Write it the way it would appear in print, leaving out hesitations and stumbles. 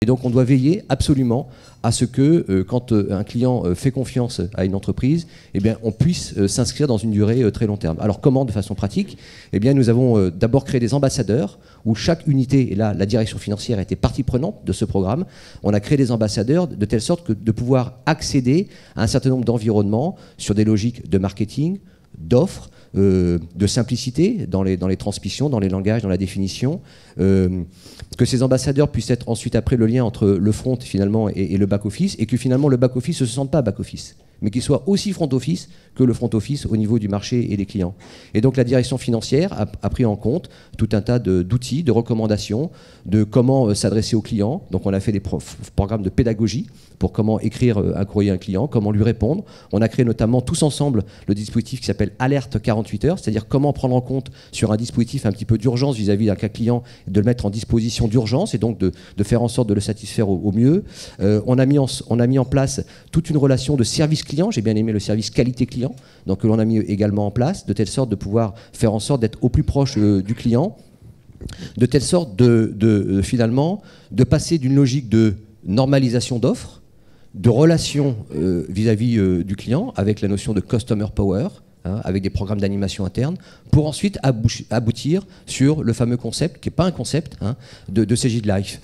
Et donc on doit veiller absolument à ce que quand un client fait confiance à une entreprise, eh bien, on puisse s'inscrire dans une durée très long terme. Alors comment de façon pratique? Eh bien, nous avons d'abord créé des ambassadeurs où chaque unité, et là la direction financière était partie prenante de ce programme, on a créé des ambassadeurs de telle sorte que de pouvoir accéder à un certain nombre d'environnements sur des logiques de marketing, d'offres, de simplicité dans les transmissions, dans les langages, dans la définition, que ces ambassadeurs puissent être ensuite après le lien entre le front finalement et le back-office, et que finalement le back-office ne se sente pas back-office, mais qu'il soit aussi front-office que le front-office au niveau du marché et des clients. Et donc la direction financière a pris en compte tout un tas d'outils, de recommandations, de comment s'adresser aux clients. Donc on a fait des programmes de pédagogie pour comment écrire un courrier à un client, comment lui répondre. On a créé notamment tous ensemble le dispositif qui s'appelle Alerte 48 heures, c'est-à-dire comment prendre en compte sur un dispositif un petit peu d'urgence vis-à-vis d'un cas client, de le mettre en disposition d'urgence et donc de faire en sorte de le satisfaire au mieux. On a mis en place toute une relation de service client, j'ai bien aimé le service qualité client, donc que l'on a mis également en place, de telle sorte de pouvoir faire en sorte d'être au plus proche du client, de telle sorte finalement de passer d'une logique de normalisation d'offres, de relations vis-à-vis du client, avec la notion de customer power, avec des programmes d'animation interne, pour ensuite aboutir sur le fameux concept, qui n'est pas un concept, de CJ Life.